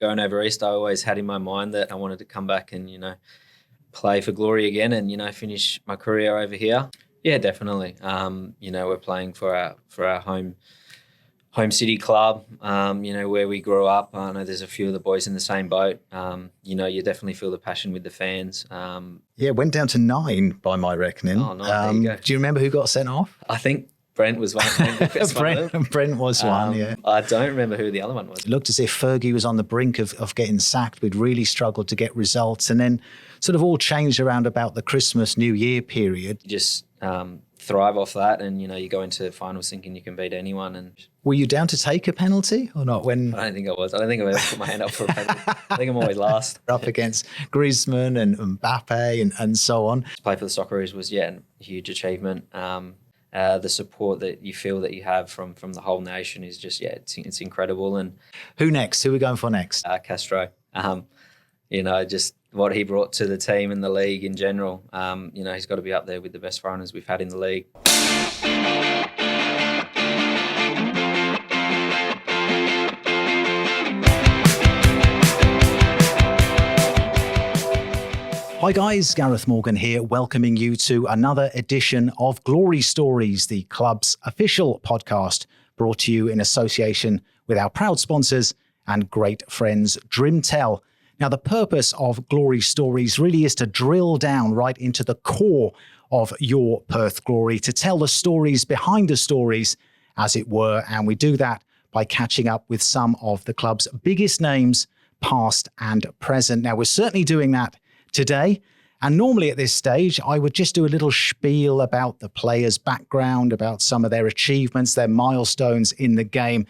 Going over East, I always had in my mind that I wanted to come back and, play for glory again and, finish my career over here. Yeah, definitely. We're playing for our home city club, where we grew up. I know there's a few of the boys in the same boat. You definitely feel the passion with the fans. Yeah, went down to 9 by my reckoning. Oh, 9, there you go. Do you remember who got sent off? I think Brent was one. Brent was one, yeah. I don't remember who the other one was. It looked as if Fergie was on the brink of getting sacked. We'd really struggled to get results. And then sort of all changed around about the Christmas, New Year period. You just thrive off that and, you go into finals thinking you can beat anyone. And were you down to take a penalty or not? I don't think I was. I don't think I've ever put my hand up for a penalty. I think I'm always last. Up against Griezmann and Mbappe and so on. To play for the Socceroos was, a huge achievement. The support that you feel that you have from the whole nation is just, it's incredible. And who next? Who are we going for next? Castro. Just what he brought to the team and the league in general. He's got to be up there with the best foreigners we've had in the league. Hi guys, Gareth Morgan here, welcoming you to another edition of Glory Stories, the club's official podcast, brought to you in association with our proud sponsors and great friends, Drimtel. Now, the purpose of Glory Stories really is to drill down right into the core of your Perth glory, to tell the stories behind the stories, as it were, and we do that by catching up with some of the club's biggest names, past and present. Now, we're certainly doing that today. And normally at this stage, I would just do a little spiel about the player's background, about some of their achievements, their milestones in the game.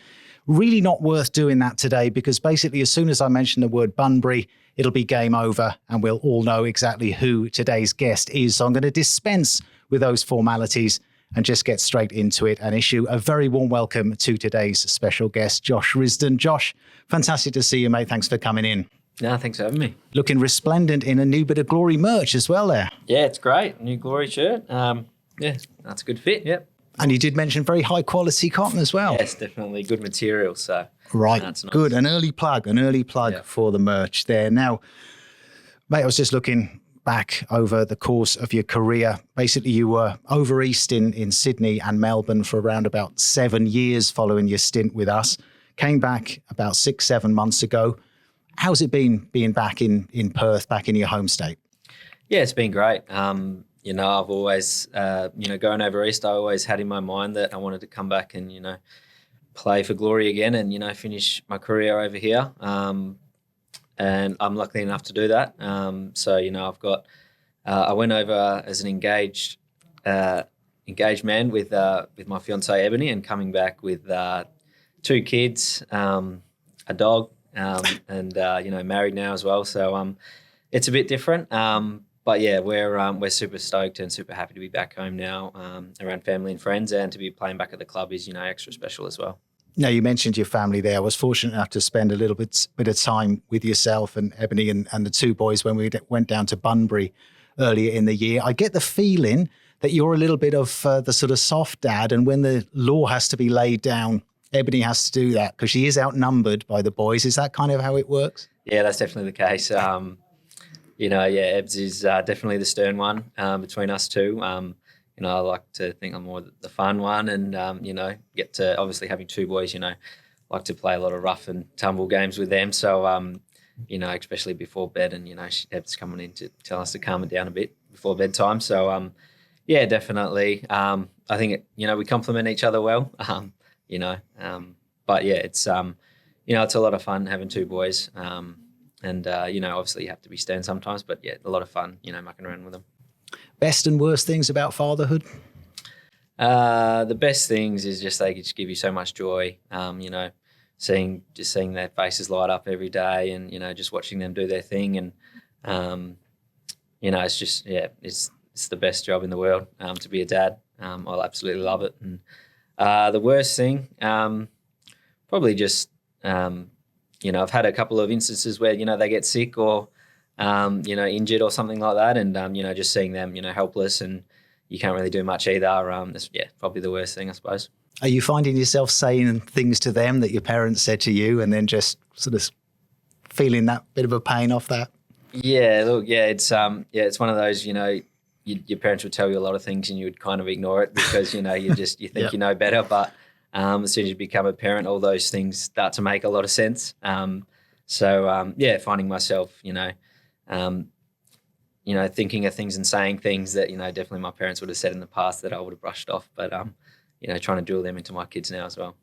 Really not worth doing that today because basically as soon as I mention the word Bunbury, it'll be game over and we'll all know exactly who today's guest is. So I'm going to dispense with those formalities and just get straight into it and issue a very warm welcome to today's special guest, Josh Risdon. Josh, fantastic to see you, mate. Thanks for coming in. No, thanks for having me. Looking resplendent in a new bit of Glory merch as well there. Yeah, it's great. New Glory shirt. That's a good fit, yep. And you did mention very high quality cotton as well. Yes, definitely. Good material. So right, that's nice. Good. An early plug for the merch there. Now, mate, I was just looking back over the course of your career. Basically, you were over east in Sydney and Melbourne for around about 7 years following your stint with us. Came back about 6-7 months ago. How's it been being back in Perth, back in your home state? Yeah, it's been great. I've always, going over east, I always had in my mind that I wanted to come back and, play for glory again and, finish my career over here. And I'm lucky enough to do that. I've got, I went over as an engaged man with my fiancée Ebony and coming back with 2 kids, a dog, and married now as well. So it's a bit different. But yeah, we're super stoked and super happy to be back home now around family and friends, and to be playing back at the club is extra special as well. Now, you mentioned your family there. I was fortunate enough to spend a little bit of time with yourself and Ebony and the 2 boys when we went down to Bunbury earlier in the year. I get the feeling that you're a little bit of the sort of soft dad, and when the law has to be laid down, Ebony has to do that because she is outnumbered by the boys. Is that kind of how it works? Yeah, that's definitely the case. Ebs is definitely the stern one between us two. I like to think I'm more the fun one and, get to obviously having 2 boys, like to play a lot of rough and tumble games with them. So, especially before bed and, Eb's coming in to tell us to calm it down a bit before bedtime. So, definitely. I think, we complement each other well. But yeah, it's it's a lot of fun having 2 boys, and obviously you have to be stern sometimes, but yeah, a lot of fun, mucking around with them. Best and worst things about fatherhood? The best things is just they just give you so much joy, seeing their faces light up every day, and just watching them do their thing, and it's just it's the best job in the world to be a dad. I absolutely love it. And the worst thing, probably just, I've had a couple of instances where, they get sick or, injured or something like that. And, just seeing them, helpless and you can't really do much either. That's, probably the worst thing, I suppose. Are you finding yourself saying things to them that your parents said to you and then just sort of feeling that bit of a pain off that? Yeah, look, it's one of those, your parents would tell you a lot of things and you would kind of ignore it because, you think Yep. you know better. But as soon as you become a parent, all those things start to make a lot of sense. Finding myself, thinking of things and saying things that, definitely my parents would have said in the past that I would have brushed off. But, trying to drill them into my kids now as well.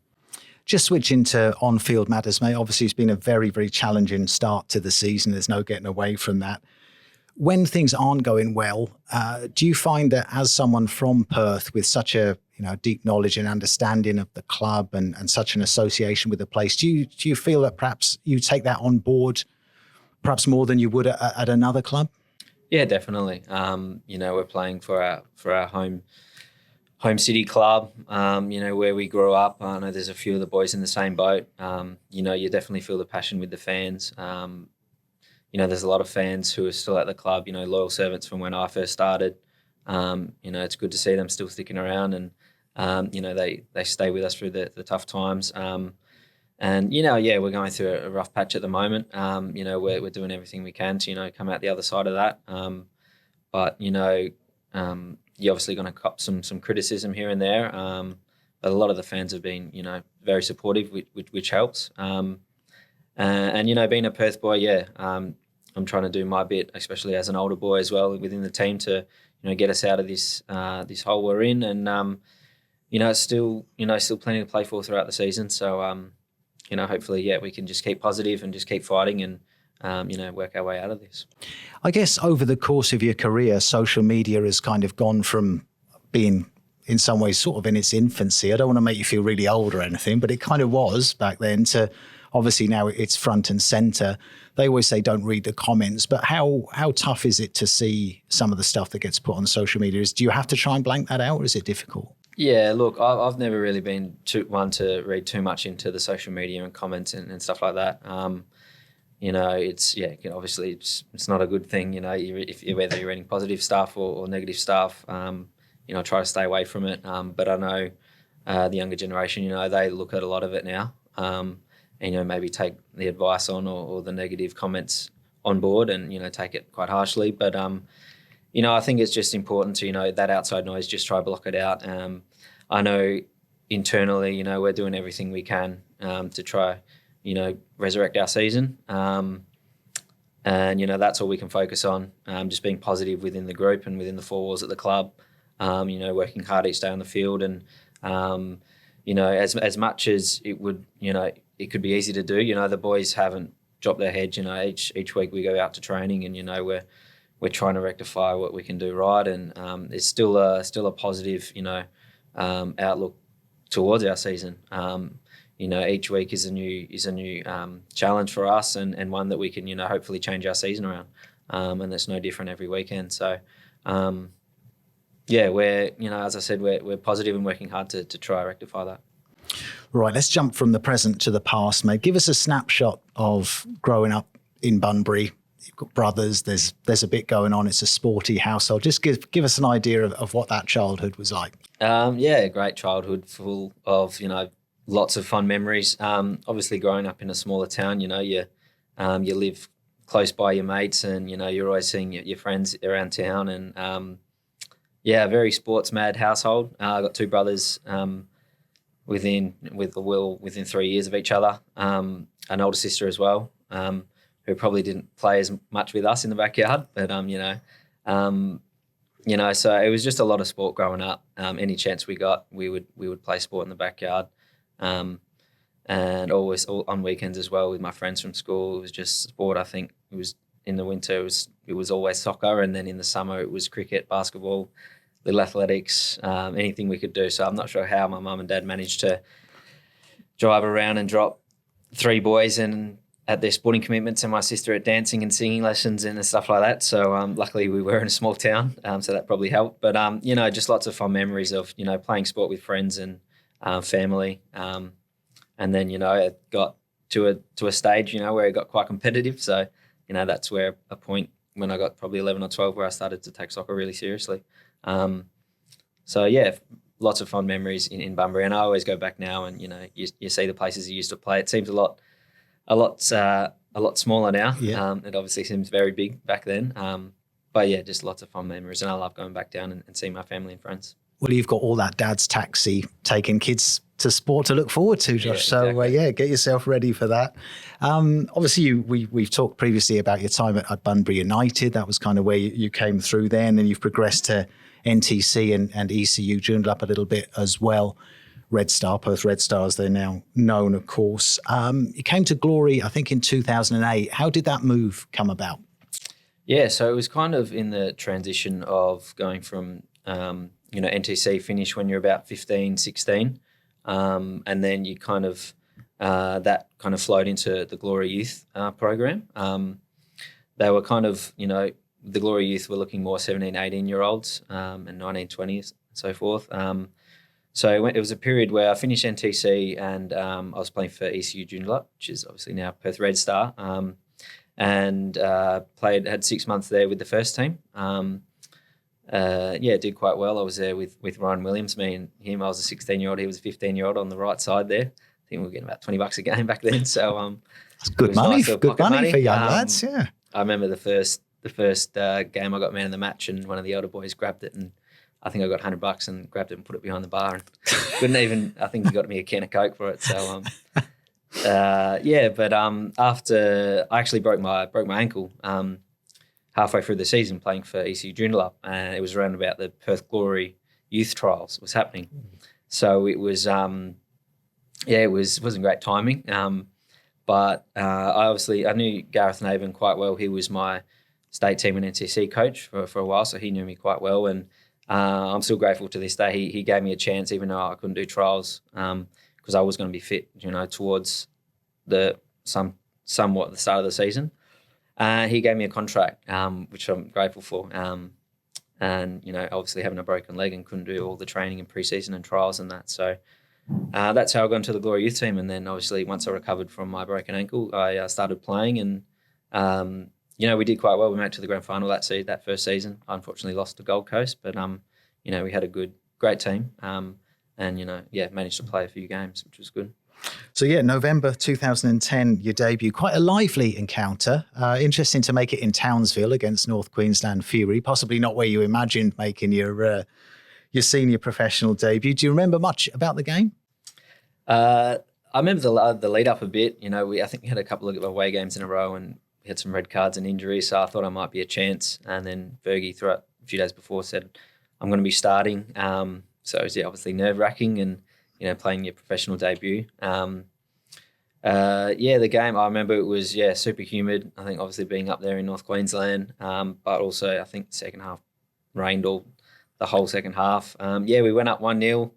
Just switching to on-field matters, mate. Obviously, it's been a very, very challenging start to the season. There's no getting away from that. When things aren't going well, do you find that as someone from Perth with such a deep knowledge and understanding of the club and such an association with the place, do you feel that perhaps you take that on board, perhaps more than you would at another club? Yeah, definitely. We're playing for our home city club. Where we grew up. I know there's a few of the boys in the same boat. You definitely feel the passion with the fans. There's a lot of fans who are still at the club, loyal servants from when I first started. It's good to see them still sticking around and, they stay with us through the tough times. We're going through a rough patch at the moment. We're doing everything we can to, come out the other side of that. You're obviously going to cop some criticism here and there. But a lot of the fans have been, very supportive, which helps. Being a Perth boy, I'm trying to do my bit, especially as an older boy as well within the team to, get us out of this hole we're in. And, it's still plenty to play for throughout the season. So, hopefully, we can just keep positive and just keep fighting and, work our way out of this. I guess over the course of your career, social media has kind of gone from being in some ways sort of in its infancy. I don't want to make you feel really old or anything, but it kind of was back then to obviously now it's front and center. They always say don't read the comments, but how tough is it to see some of the stuff that gets put on social media? Do you have to try and blank that out or is it difficult? Yeah, look, I've never really been one to read too much into the social media and comments and stuff like that. Obviously it's not a good thing, if whether you're reading positive stuff or negative stuff, try to stay away from it. But I know the younger generation, they look at a lot of it now, and, maybe take the advice on or the negative comments on board and, take it quite harshly. But, I think it's just important to, that outside noise, just try to block it out. I know internally, we're doing everything we can to try, resurrect our season. And, that's all we can focus on, just being positive within the group and within the four walls at the club, working hard each day on the field. And, as much as it would, it could be easy to do, the boys haven't dropped their heads. Each week we go out to training and, we're trying to rectify what we can do right. And it's still a positive, outlook towards our season. Each week is a new challenge for us and one that we can, hopefully change our season around. And that's no different every weekend. So, we're, as I said, we're positive and working hard to try to rectify that. Right, let's jump from the present to the past, mate. Give us a snapshot of growing up in Bunbury. You've got brothers, there's a bit going on. It's a sporty household. Just give us an idea of what that childhood was like. Great childhood full of, lots of fun memories. Obviously growing up in a smaller town, you live close by your mates and, you're always seeing your friends around town and, a very sports mad household. I got two brothers within 3 years of each other, an older sister as well, who probably didn't play as much with us in the backyard, but so it was just a lot of sport growing up. Any chance we got, we would play sport in the backyard, and always on weekends as well with my friends from school. It was just sport. I think it was in the winter. It was always soccer, and then in the summer it was cricket, basketball, little athletics, anything we could do. So I'm not sure how my mum and dad managed to drive around and drop three boys and at their sporting commitments and my sister at dancing and singing lessons and stuff like that. So luckily we were in a small town, so that probably helped. But, just lots of fun memories of, playing sport with friends and family. And then, it got to a stage, where it got quite competitive. So, that's where a point when I got probably 11 or 12 where I started to take soccer really seriously. Lots of fun memories in Bunbury. And I always go back now and, you see the places you used to play. It seems a lot a lot smaller now. Yeah. It obviously seems very big back then. But yeah, just lots of fun memories, and I love going back down and seeing my family and friends. Well, you've got all that dad's taxi taking kids to sport to look forward to, Josh. Yeah, exactly. So get yourself ready for that. Obviously, we've talked previously about your time at Bunbury United. That was kind of where you came through then, and you've progressed to NTC and ECU, joined up a little bit as well. Red Star, Perth Red Stars, they're now known, of course. You came to Glory, I think, in 2008. How did that move come about? Yeah, so it was kind of in the transition of going from, NTC finish when you're about 15, 16. And then you kind of, that kind of flowed into the Glory Youth program. They were kind of, the Glory Youth were looking more 17, 18-year-olds and 19, 20s and so forth. So it was a period where I finished NTC and I was playing for ECU Junior Club, which is obviously now Perth Red Star, and had 6 months there with the first team. Did quite well. I was there with Ryan Williams, me and him. I was a 16-year-old, he was a 15-year-old on the right side there. I think we were getting about $20 a game back then. So that's good money. Nice good money for young lads. Yeah, I remember the first game I got man of the match, and one of the older boys grabbed it, and I think I got $100 and grabbed it and put it behind the bar, and couldn't even. I think he got me a can of Coke for it. So after I actually broke my ankle halfway through the season playing for ECU Junior Club, and it was around about the Perth Glory youth trials was happening. So it was wasn't great timing. But I knew Gareth Naven quite well. He was my state team and NTC coach for a while, so he knew me quite well, and I'm still grateful to this day. He gave me a chance, even though I couldn't do trials, because I was going to be fit, towards somewhat the start of the season. He gave me a contract, which I'm grateful for. And obviously having a broken leg and couldn't do all the training and pre-season and trials and that. So that's how I got into the Glory Youth team. And then obviously once I recovered from my broken ankle, I started playing, and we did quite well. We made it to the grand final that first season. I unfortunately lost to Gold Coast, but we had a great team, and managed to play a few games, which was good. So November 2010, your debut, quite a lively encounter. Interesting to make it in Townsville against North Queensland Fury, possibly not where you imagined making your senior professional debut. Do you remember much about the game? I remember the lead up a bit. I think we had a couple of away games in a row, and we had some red cards and injuries, so I thought I might be a chance. And then Fergie, throughout a few days before, said I'm going to be starting. So it was obviously nerve-wracking, and playing your professional debut. The game, I remember it was super humid. I think obviously being up there in North Queensland, but also I think the second half rained the whole second half. We went up 1-0.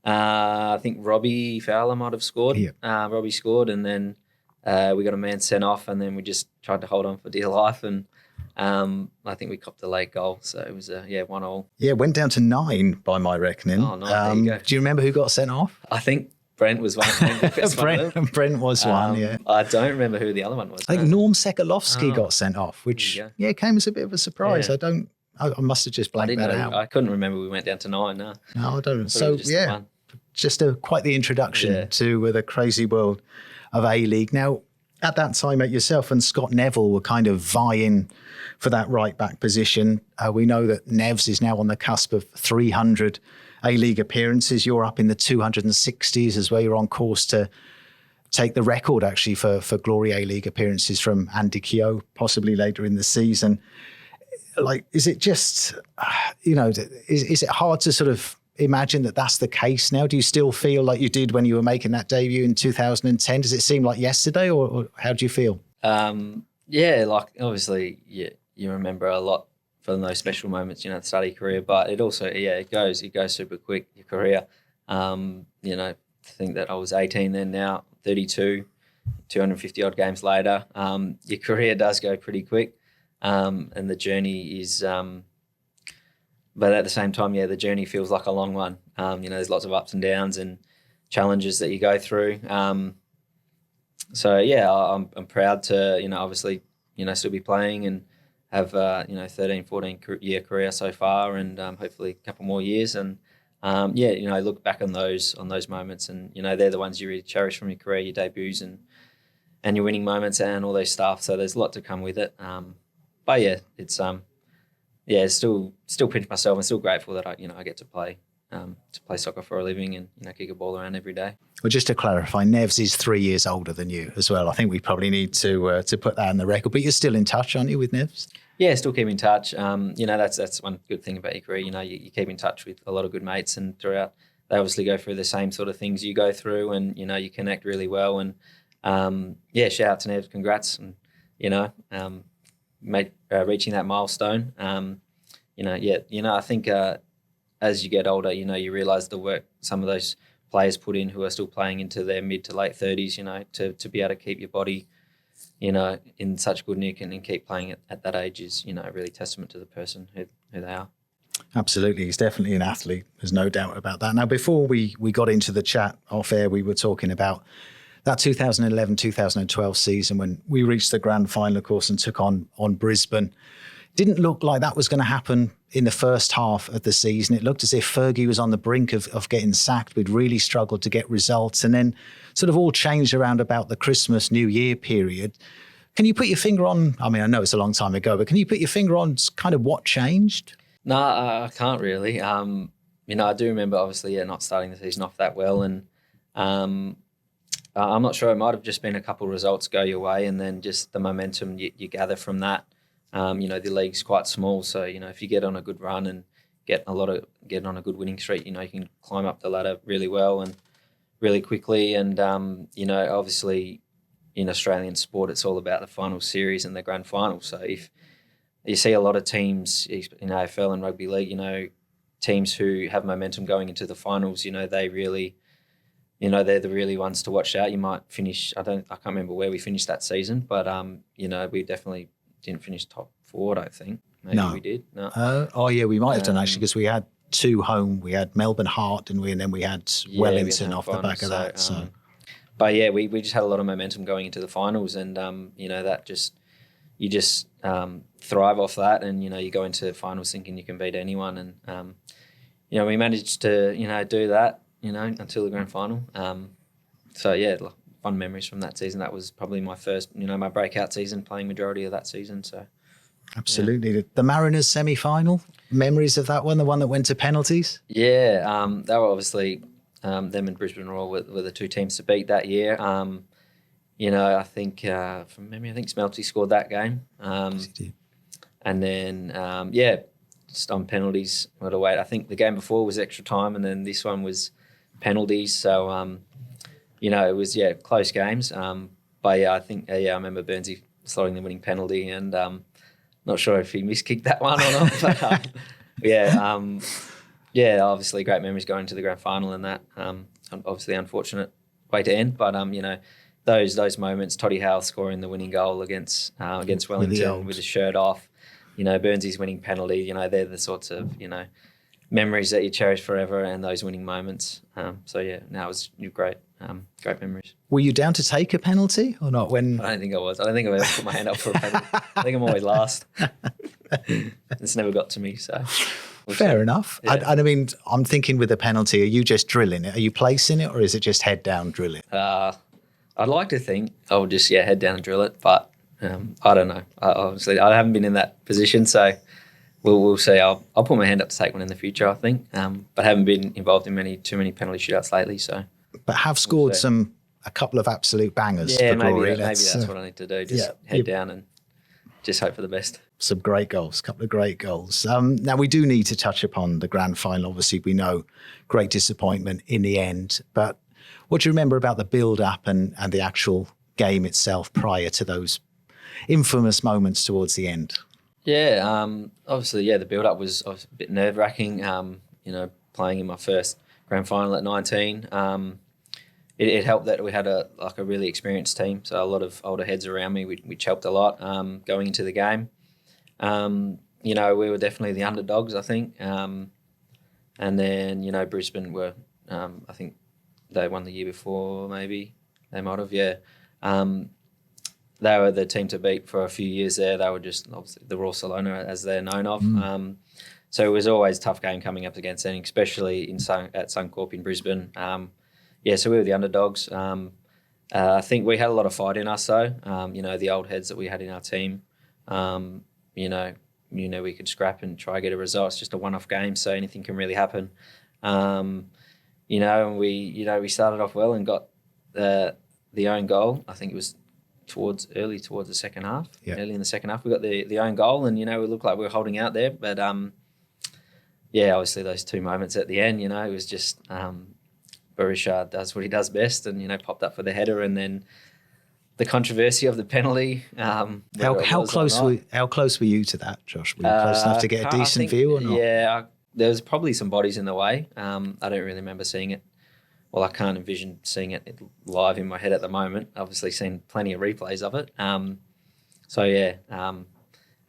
I think Robbie Fowler might have scored. Yeah. Robbie scored, and then we got a man sent off, and then we just tried to hold on for dear life, and I think we copped a late goal, so it was 1-1. Yeah, it went down to 9 by my reckoning. Oh, 9, there you go. Do you remember who got sent off? I think Brent was one. Brent was one, yeah. I don't remember who the other one was. I think Norm Sekalovsky got sent off, which came as a bit of a surprise. Yeah. I must have just blanked that out. I couldn't remember we went down to 9. No, I don't. So just quite the introduction to the crazy world of A-League. Now, at that time, yourself and Scott Neville were kind of vying for that right-back position. We know that Nevs is now on the cusp of 300 A-League appearances. You're up in the 260s as well. You're on course to take the record, actually, for Glory A-League appearances from Andy Keogh, possibly later in the season. Is it just, is it hard to sort of imagine that that's the case now? Do you still feel like you did when you were making that debut in 2010? Does it seem like yesterday, or how do you feel? Obviously, you remember a lot from those special moments, at the start of your career, but it also, it goes super quick, your career. To think that I was 18 then, now 32, 250 odd games later, your career does go pretty quick. And the journey is, but at the same time, the journey feels like a long one. There's lots of ups and downs and challenges that you go through. I'm proud to, obviously, still be playing and have, 13, 14 year career so far, and hopefully a couple more years. And, look back on those moments, and, they're the ones you really cherish from your career, your debuts, and, and your winning moments and all those stuff. So there's a lot to come with it. But yeah, it's still pinch myself. I'm still grateful that I get to play soccer for a living and kick a ball around every day. Well, just to clarify, Nevs is 3 years older than you as well. I think we probably need to put that on the record. But you're still in touch, aren't you, with Nevs? Yeah, still keep in touch. That's one good thing about your career. You keep in touch with a lot of good mates, and throughout they obviously go through the same sort of things you go through, and you connect really well. And shout out to Nevs, congrats, and reaching that milestone. I think as you get older, you realise the work some of those players put in who are still playing into their mid to late 30s, to be able to keep your body, in such good nick and keep playing at that age is, really testament to the person who they are. Absolutely. He's definitely an athlete. There's no doubt about that. Now, before we got into the chat off air, we were talking about that 2011-2012 season when we reached the grand final, of course, and took on Brisbane. Didn't look like that was going to happen in the first half of the season. It looked as if Fergie was on the brink of getting sacked. We'd really struggled to get results, and then sort of all changed around about the Christmas, New Year period. Can you put your finger on, I mean, I know it's a long time ago, but can you put your finger on kind of what changed? No, I can't really. I do remember obviously not starting the season off that well, and I'm not sure. It might have just been a couple of results go your way, and then just the momentum you gather from that. The league's quite small, so if you get on a good run and get on a good winning streak, you can climb up the ladder really well and really quickly. And obviously in Australian sport, it's all about the final series and the grand final. So if you see a lot of teams in AFL and rugby league, teams who have momentum going into the finals, they really, they're the really ones to watch out. You might finish. I can't remember where we finished that season, but we definitely didn't finish top 4, I don't think. Maybe we did. No. We might have done actually, because we had 2 home. We had Melbourne Heart, didn't we? And then we had Wellington off the back of that. But yeah, we just had a lot of momentum going into the finals, and that you just thrive off that, and you go into finals thinking you can beat anyone, and we managed to do that until the grand final. Fun memories from that season. That was probably my first, my breakout season, playing majority of that season. So, absolutely. Yeah. The Mariners semi-final, memories of that one, the one that went to penalties? Yeah, they were obviously, them and Brisbane Roar were the 2 teams to beat that year. I think, from memory, I think Smelty scored that game. And then, just on penalties, what a wait. I think the game before was extra time, and then this one was penalties. So, it was, close games. I think, I remember Burnsy slotting the winning penalty, and not sure if he miskicked that one or not. But, obviously great memories going to the grand final, and that, obviously unfortunate way to end. But, those moments, Toddy Hale scoring the winning goal against Wellington with his shirt off, Burnsy's winning penalty, they're the sorts of, memories that you cherish forever, and those winning moments. It was great memories. Were you down to take a penalty or not? I don't think I was. I don't think I've ever put my hand up for a penalty. I think I'm always last. It's never got to me, so. Fair enough. Yeah. I mean, I'm thinking with a penalty, are you just drilling it? Are you placing it, or is it just head down, drill it? I'd like to think I would just, head down and drill it, but I don't know. Obviously, I haven't been in that position, so we'll see. I'll put my hand up to take one in the future, I think, but haven't been involved in too many penalty shootouts lately, so. But have scored a couple of absolute bangers. Yeah, for Glory. maybe that's what I need to do. Just head down and just hope for the best. Some great goals, a couple of great goals. Now, we do need to touch upon the grand final. Obviously, we know great disappointment in the end. But what do you remember about the build-up and the actual game itself prior to those infamous moments towards the end? Yeah, obviously, the build-up was a bit nerve-wracking, playing in my first grand final at 19. It helped that we had a really experienced team, so a lot of older heads around me, which helped a lot going into the game. We were definitely the underdogs, I think. And then, Brisbane were, I think they won the year before, maybe. They might have, they were the team to beat for a few years there. They were just obviously the Royal Salona, as they're known of. So it was always a tough game coming up against them, especially at Suncorp in Brisbane. So we were the underdogs. I think we had a lot of fight in us, though. The old heads that we had in our team. You know, we could scrap and try to get a result. It's just a one-off game, so anything can really happen. And we started off well and got the own goal. I think it was towards the second half. Yeah. Early in the second half, we got the own goal, and we looked like we were holding out there. But obviously those two moments at the end, it was just Barisha does what he does best, and popped up for the header, and then the controversy of the penalty. How close were you to that, Josh? Were you close enough to get a decent view or not? Yeah, there was probably some bodies in the way. I don't really remember seeing it. Well, I can't envision seeing it live in my head at the moment. Obviously, seen plenty of replays of it. And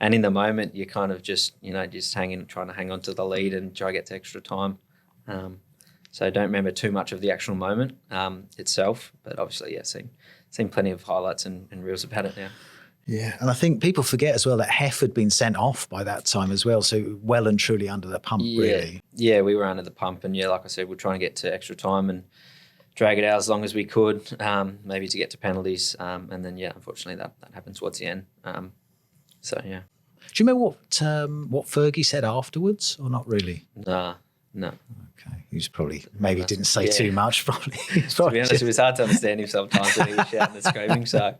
in the moment, you're kind of just trying to hang on to the lead and try to get to extra time. So I don't remember too much of the actual moment itself, but obviously, seen plenty of highlights and reels about it now. Yeah, and I think people forget as well that Hef had been sent off by that time as well, so well and truly under the pump, really. Yeah, we were under the pump, and like I said, we're trying to get to extra time and drag it out as long as we could, maybe to get to penalties, and then unfortunately that happened towards the end. Do you remember what Fergie said afterwards, or not really? No. Okay, he was probably didn't say too much. Probably. To be honest, it was hard to understand him sometimes when he was shouting and screaming. So,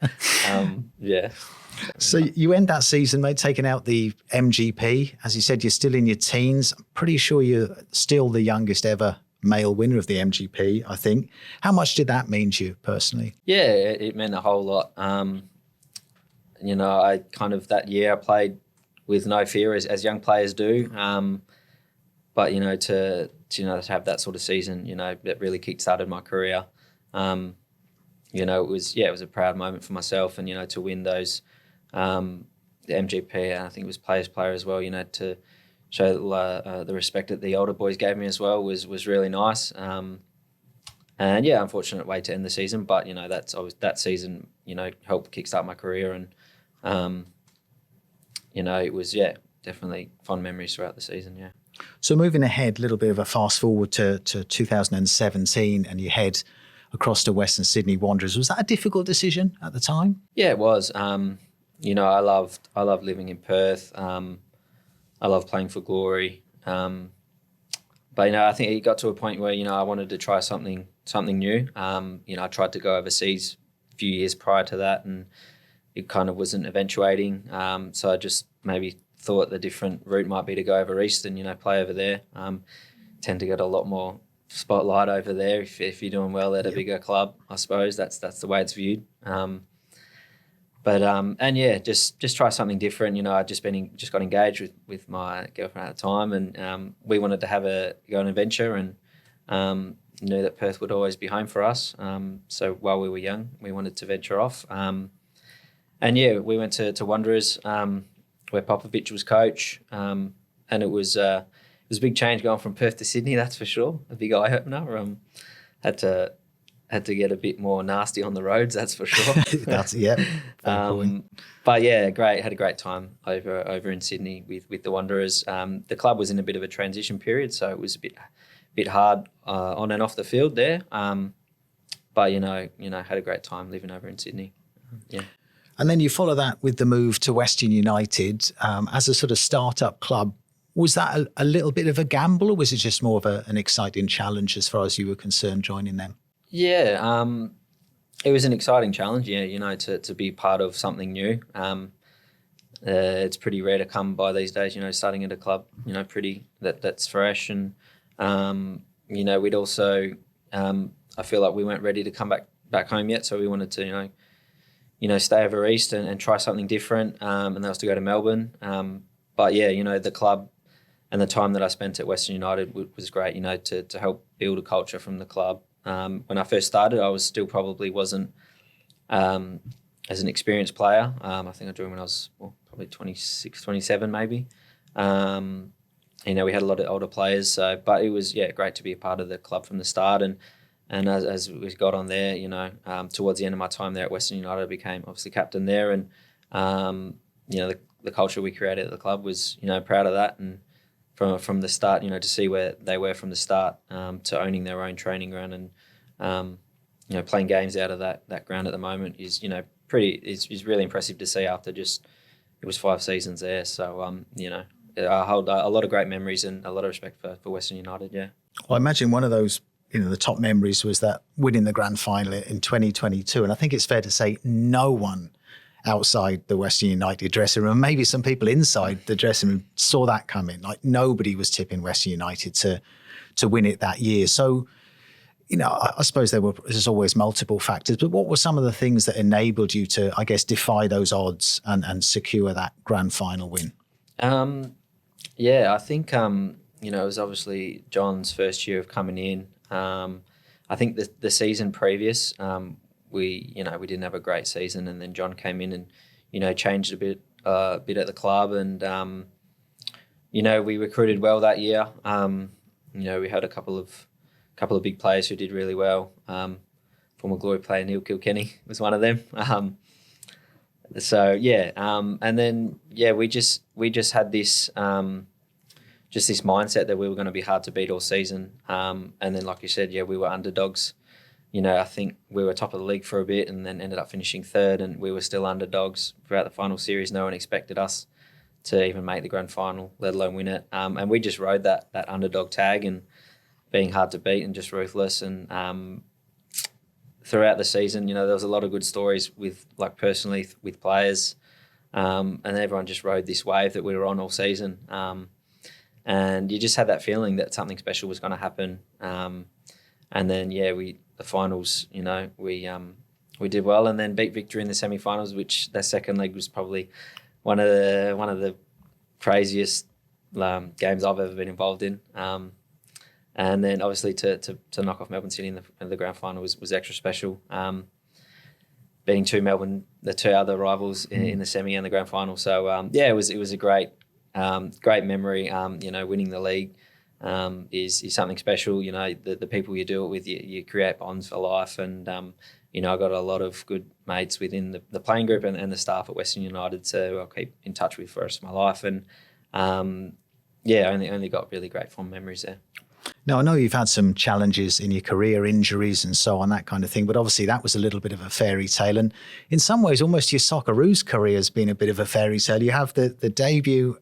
So you end that season, mate, taking out the MGP. As you said, you're still in your teens. I'm pretty sure you're still the youngest ever male winner of the MGP, I think. How much did that mean to you personally? Yeah, it meant a whole lot. I kind of that year I played with no fear as young players do. But to have that sort of season, that really kick-started my career. It was a proud moment for myself, and to win those, the MGP, and I think it was players player as well. To show the respect that the older boys gave me as well was really nice. Unfortunate way to end the season, but that season helped kickstart my career, and it was definitely fond memories throughout the season. Yeah. So moving ahead, a little bit of a fast forward to 2017, and you head across to Western Sydney Wanderers. Was that a difficult decision at the time? Yeah, it was. I loved living in Perth. I loved playing for Glory. But I think it got to a point where I wanted to try something new. I tried to go overseas a few years prior to that, and it kind of wasn't eventuating. So I just maybe thought the different route might be to go over east and play over there. Tend to get a lot more spotlight over there if you're doing well at a bigger club. I suppose that's the way it's viewed. Just try something different. I'd just got engaged with my girlfriend at the time, and we wanted to go on an adventure, and knew that Perth would always be home for us. So while we were young, we wanted to venture off. We went to Wanderers, where Popovic was coach, and it was a big change going from Perth to Sydney. That's for sure, a big eye opener. Had to get a bit more nasty on the roads, that's for sure. Great. Had a great time over in Sydney with the Wanderers. The club was in a bit of a transition period, so it was a bit hard on and off the field there. Had a great time living over in Sydney. Yeah. And then you follow that with the move to Western United as a sort of start-up club. Was that a little bit of a gamble, or was it just more of an exciting challenge as far as you were concerned joining them? Yeah, it was an exciting challenge, to be part of something new. It's pretty rare to come by these days, starting at a club, that's fresh. And, we'd also, I feel like we weren't ready to come back home yet. So we wanted to, stay over East and try something different. And that was to go to Melbourne. The club and the time that I spent at Western United was great, to help build a culture from the club. When I first started, I was still probably wasn't as an experienced player. I think I joined when I was probably 26, 27 maybe. We had a lot of older players, but it was great to be a part of the club from the start. And as we got on there, towards the end of my time there at Western United, I became obviously captain there, and the culture we created at the club was proud of that. And from the start, to see where they were from the start, to owning their own training ground, and playing games out of that ground at the moment is, is really impressive to see after just, it was 5 seasons there. So, I hold a lot of great memories and a lot of respect for Western United, yeah. Well, I imagine one of those, the top memories was that winning the grand final in 2022. And I think it's fair to say no one outside the Western United dressing room, maybe some people inside the dressing room, saw that coming. Like nobody was tipping Western United to win it that year. So, I suppose there's always multiple factors, but what were some of the things that enabled you to, I guess, defy those odds and secure that grand final win? I think, it was obviously John's first year of coming in. I think the season previous, we didn't have a great season, and then John came in and, changed a bit at the club, and, we recruited well that year. We had a couple of big players who did really well. Former Glory player Neil Kilkenny was one of them. And then we just had this this mindset that we were going to be hard to beat all season. And then, like you said, we were underdogs. I think we were top of the league for a bit and then ended up finishing 3rd, and we were still underdogs throughout the final series. No one expected us to even make the grand final, let alone win it. And we just rode that underdog tag and being hard to beat and just ruthless. And throughout the season, there was a lot of good stories personally with players, and everyone just rode this wave that we were on all season. And you just had that feeling that something special was going to happen. And then the finals, we did well, and then beat Victory in the semi-finals, which their second leg was probably one of the craziest games I've ever been involved in. And then obviously to knock off Melbourne City in the grand final was extra special. Beating the two other rivals in the semi and the grand final. So it was a great memory. Winning the league is something special. The people you do it with, you create bonds for life. And I got a lot of good mates within the playing group and the staff at Western United, so I'll keep in touch with for the rest of my life. And only got really great fond memories there. Now, I know you've had some challenges in your career, injuries and so on, that kind of thing, but obviously that was a little bit of a fairy tale. And in some ways, almost your Socceroos career has been a bit of a fairy tale. You have the debut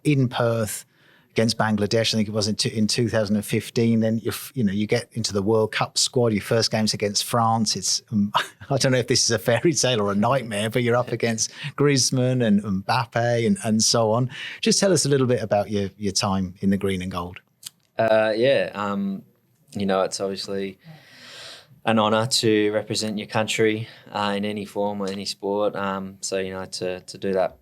in Perth against Bangladesh, I think it was in 2015. Then you get into the World Cup squad. Your first game's against France. It's I don't know if this is a fairy tale or a nightmare, but you're up against Griezmann and Mbappe and so on. Just tell us a little bit about your time in the green and gold. It's obviously an honour to represent your country in any form or any sport. To do that,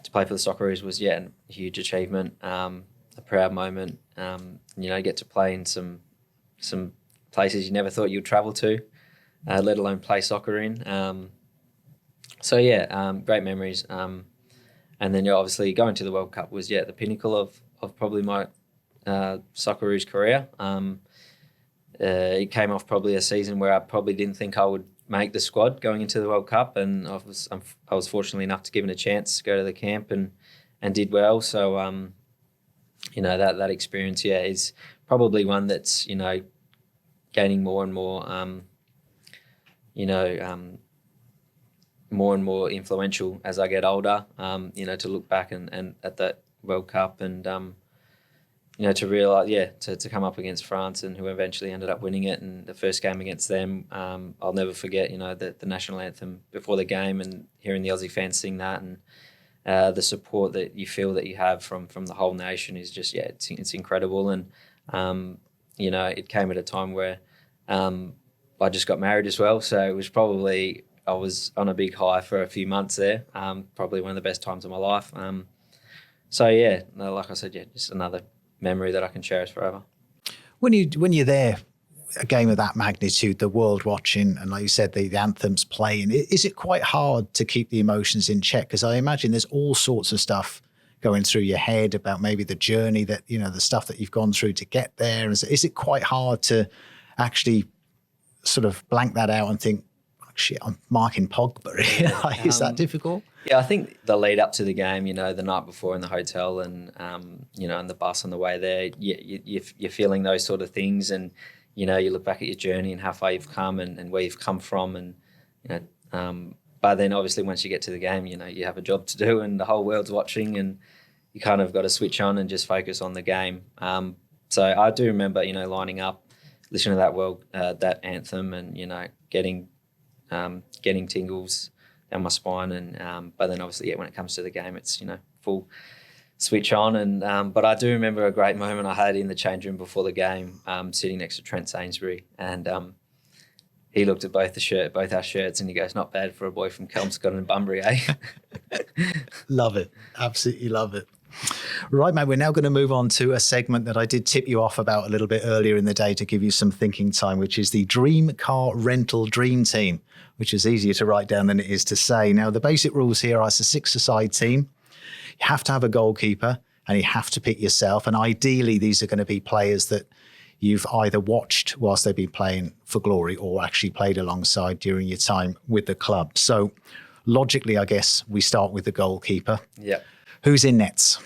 to play for the Socceroos was a huge achievement, a proud moment. Get to play in some places you never thought you'd travel to, let alone play soccer in. Great memories. And then obviously going to the World Cup was the pinnacle of probably my Socceroos career. It came off probably a season where I probably didn't think I would make the squad going into the World Cup, and I was fortunately enough to given a chance to go to the camp and did well. So that experience is probably one that's gaining more and more more and more influential as I get older. To look back and at that World Cup and to realise, to come up against France and who eventually ended up winning it, and the first game against them, I'll never forget, the national anthem before the game and hearing the Aussie fans sing that, and the support that you feel that you have from the whole nation is just, it's incredible. And, it came at a time where I just got married as well, so it was probably, I was on a big high for a few months there, probably one of the best times of my life. Like I said, just another memory that I can cherish forever. When you're there, a game of that magnitude, the world watching, and like you said, the anthems playing, is it quite hard to keep the emotions in check? Because I imagine there's all sorts of stuff going through your head about maybe the journey that, the stuff that you've gone through to get there. Is it quite hard to actually sort of blank that out and think, oh, shit, I'm marking Pogba? Is that difficult? Yeah, I think the lead up to the game, the night before in the hotel and, and the bus on the way there, you're feeling those sort of things, and, you know, you look back at your journey and how far you've come and where you've come from, and you know, but then obviously once you get to the game, you know, you have a job to do and the whole world's watching, and you kind of got to switch on and just focus on the game. So I do remember, you know, lining up, listening to that anthem, and you know, getting tingles down my spine, and but then obviously, yeah, when it comes to the game, it's, you know, full switch on. And but I do remember a great moment I had in the change room before the game, sitting next to Trent Sainsbury, and he looked at both our shirts, and he goes, "Not bad for a boy from Kelmscott and Bunbury, eh?" Love it. Absolutely love it. Right, mate, we're now going to move on to a segment that I did tip you off about a little bit earlier in the day to give you some thinking time, which is the Dream Car Rental Dream Team, which is easier to write down than it is to say. Now, the basic rules here are it's a 6-a-side team. You have to have a goalkeeper, and you have to pick yourself. And ideally, these are going to be players that you've either watched whilst they've been playing for Glory or actually played alongside during your time with the club. So logically, I guess we start with the goalkeeper. Yeah. Who's in nets?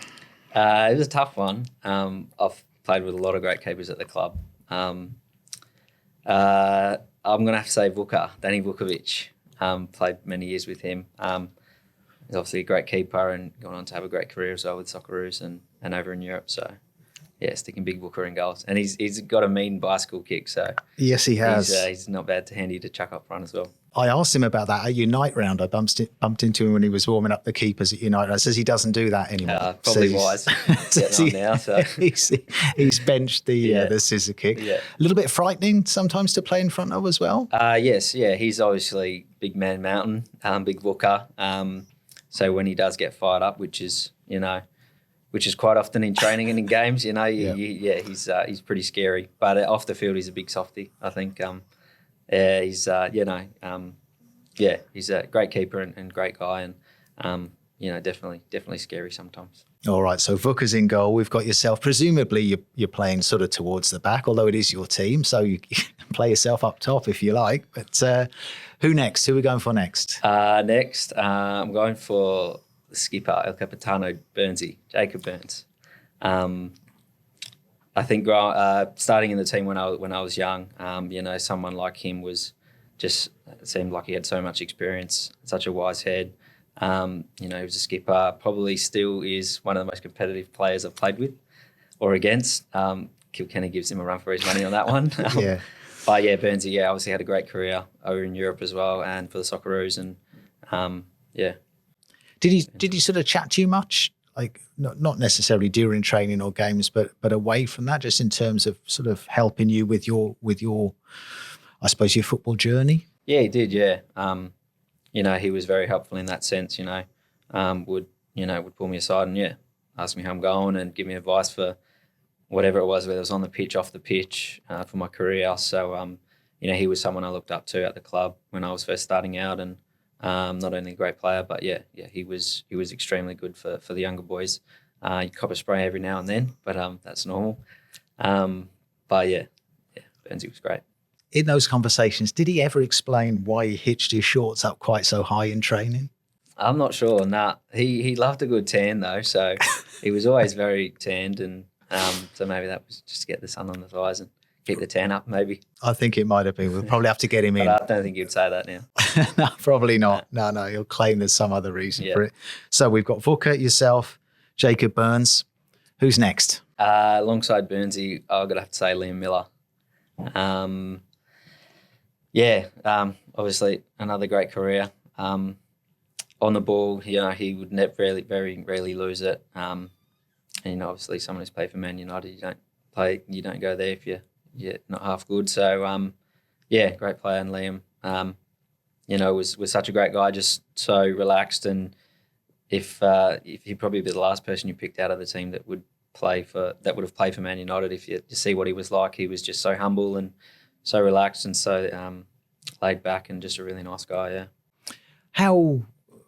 It was a tough one. I've played with a lot of great keepers at the club. I'm going to have to say Danny Vukovic. Played many years with him. He's obviously a great keeper and gone on to have a great career as well with Socceroos and over in Europe. So, yeah, sticking big Booker in goals. And he's got a mean bicycle kick. So yes, he has. He's not bad to handy to chuck up front as well. I asked him about that at Unite round. I bumped into him when he was warming up the keepers at Unite. I says he doesn't do that anymore. Probably wise. Getting on now, so. he's benched the scissor kick. Yeah. A little bit frightening sometimes to play in front of as well. Yes, yeah. He's obviously big man mountain, big Booker. So when he does get fired up, which is quite often in training and in games, you know, he's pretty scary. But off the field, he's a big softie, I think. He's he's a great keeper and great guy, and you know, definitely scary sometimes. All right, so Vuka's in goal. We've got yourself. Presumably, you're playing sort of towards the back, although it is your team, so you can play yourself up top if you like. But who next? Who are we going for next? Next, I'm going for the skipper, El Capitano Burnsy, Jacob Burns. I think starting in the team when I was young, you know, someone like him was just seemed like he had so much experience, such a wise head. You know, he was a skipper. Probably still is one of the most competitive players I've played with or against. Kilkenny gives him a run for his money on that one. Yeah. But yeah, Burnsy, obviously had a great career over in Europe as well, and for the Socceroos, and yeah. Did he sort of chat to you much? Like not necessarily during training or games, but away from that, just in terms of sort of helping you with your I suppose your football journey? Yeah, he did. Yeah, you know, he was very helpful in that sense. You know, would pull me aside and ask me how I'm going and give me advice for whatever it was, whether it was on the pitch, off the pitch, for my career. So you know, he was someone I looked up to at the club when I was first starting out, and not only a great player, but he was extremely good for the younger boys. You cop a spray every now and then, but that's normal. But Burnsy was great. In those conversations, did he ever explain why he hitched his shorts up quite so high in training? I'm not sure. Nah, he loved a good tan though, so he was always very tanned, and so maybe that was just to get the sun on the thighs and keep the tan up, maybe. I think it might have been. We'll probably have to get him in. I don't think he'd say that now. No, probably not. No, he'll claim there's some other reason for it. So we've got Vuka, yourself, Jacob Burns. Who's next? Alongside Burnsy, I've got to have to say Liam Miller. Obviously another great career. On the ball, you know, he would very rarely lose it. And you know, obviously someone who's played for Man United, you don't go there if you're not half good. So great player. And Liam, you know, was such a great guy, just so relaxed. And if he'd probably be the last person you picked out of the team that would have played for Man United, if you see what he was like, he was just so humble and so relaxed and so laid back and just a really nice guy. Yeah. How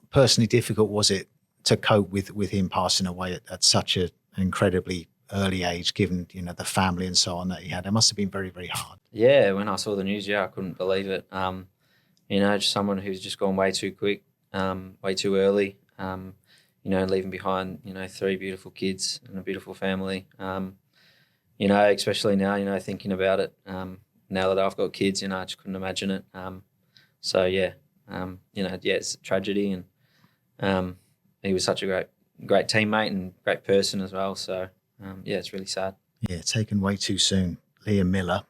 personally difficult was it to cope with him passing away at such an incredibly early age, given, you know, the family and so on that he had? It must have been very, very hard. Yeah, when I saw the news, I couldn't believe it. You know, just someone who's just gone way too quick, way too early, you know, leaving behind, you know, 3 beautiful kids and a beautiful family. You know, especially now, you know, thinking about it, now that I've got kids, I just couldn't imagine it. So yeah, it's a tragedy, and he was such a great teammate and great person as well. So it's really sad. Yeah, taken way too soon. Liam Miller.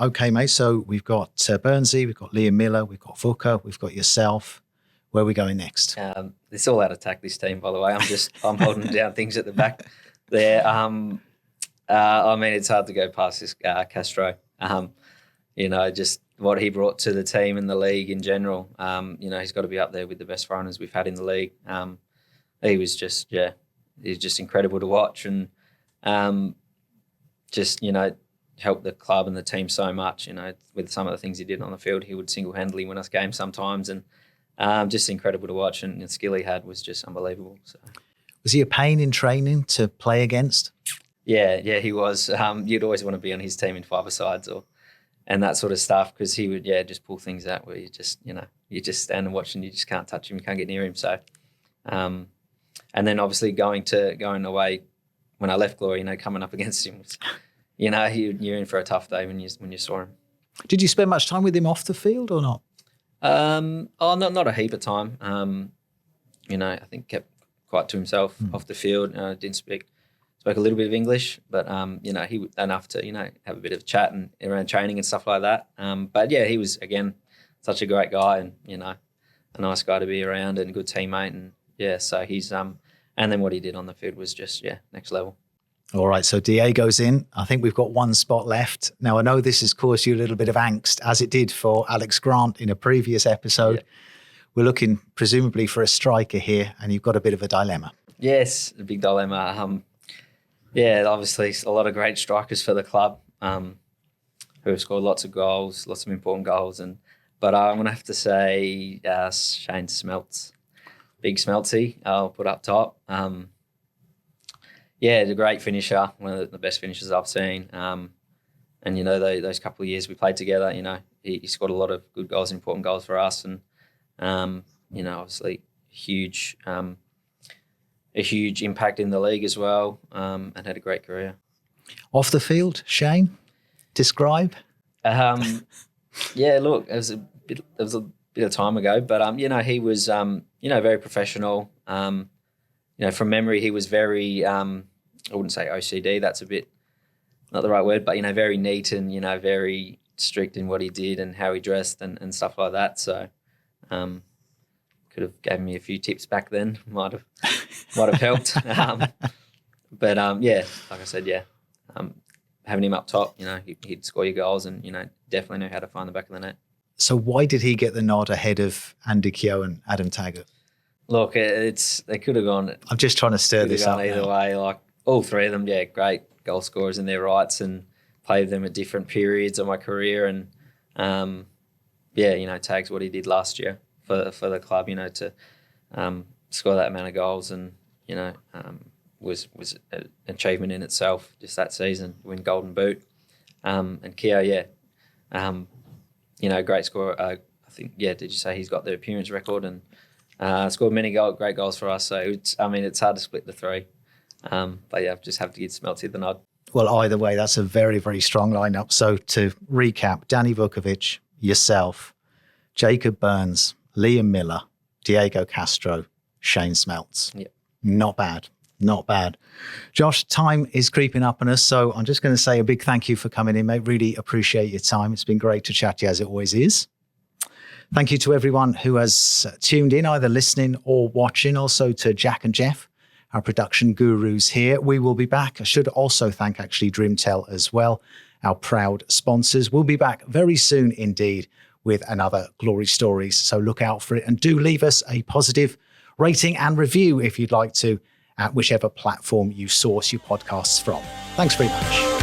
Okay, mate. So we've got Burnsy, we've got Liam Miller, we've got Vuka, we've got yourself. Where are we going next? It's all out of attack, this team, by the way. I'm holding down things at the back there. It's hard to go past this Castro. Just what he brought to the team and the league in general. He's got to be up there with the best foreigners we've had in the league. He was just incredible to watch, and helped the club and the team so much. With some of the things he did on the field, he would single-handedly win us games sometimes, and just incredible to watch. And the skill he had was just unbelievable. So, was he a pain in training to play against? Yeah, he was. You'd always want to be on his team in five-a-sides and that sort of stuff, because he would just pull things out where you just stand and watch, and you just can't touch him, you can't get near him. So, and then obviously going away when I left Glory, coming up against him was, you're in for a tough day when you saw him. Did you spend much time with him off the field or not? Not a heap of time. I think kept quite to himself off the field. Didn't spoke a little bit of English, but he enough to have a bit of chat and around training and stuff like that. But yeah, he was again such a great guy, and a nice guy to be around and a good teammate, and so he's and then what he did on the field was just next level. All right, so Diego's in. I think we've got one spot left. Now, I know this has caused you a little bit of angst, as it did for Alex Grant in a previous episode. Yeah. We're looking presumably for a striker here, and you've got a bit of a dilemma. Yes, a big dilemma. Obviously a lot of great strikers for the club who have scored lots of goals, lots of important goals. But I'm going to have to say Shane Smeltz. Big Smeltsy, I'll put up top. He's a great finisher, one of the best finishers I've seen. And, those couple of years we played together, he scored a lot of good goals, important goals for us. And, obviously a huge impact in the league as well, and had a great career. Off the field, Shane, describe? Look, it was a bit of time ago, but he was very professional. From memory, he was very I wouldn't say OCD. That's a bit not the right word, but very neat and very strict in what he did and how he dressed and stuff like that. So, could have given me a few tips back then. Might have helped. But like I said, having him up top, he'd score your goals and definitely know how to find the back of the net. So why did he get the nod ahead of Andy Keogh and Adam Taggart? Look, they could have gone. I'm just trying to stir this up either now. way. Like all three of them, great goal scorers in their rights, and played them at different periods of my career. And Tags what he did last year for the club, to score that amount of goals, and was an achievement in itself. Just that season, win Golden Boot, and Keogh, great scorer. I think, did you say he's got the appearance record and scored many great goals for us? So it's hard to split the three, but just have to give Smelty the nod. Well, either way, that's a very, very strong lineup. So to recap, Danny Vukovic, yourself, Jacob Burns, Liam Miller, Diego Castro, Shane Smeltz. Yep. Not bad. Josh, time is creeping up on us, so I'm just going to say a big thank you for coming in, mate. Really appreciate your time. It's been great to chat to you, as it always is. Thank you to everyone who has tuned in, either listening or watching. Also to Jack and Jeff, our production gurus here. We will be back. I should also thank actually Drimtel as well, our proud sponsors. We'll be back very soon indeed with another Glory Stories. So look out for it, and do leave us a positive rating and review if you'd like to, at whichever platform you source your podcasts from. Thanks very much.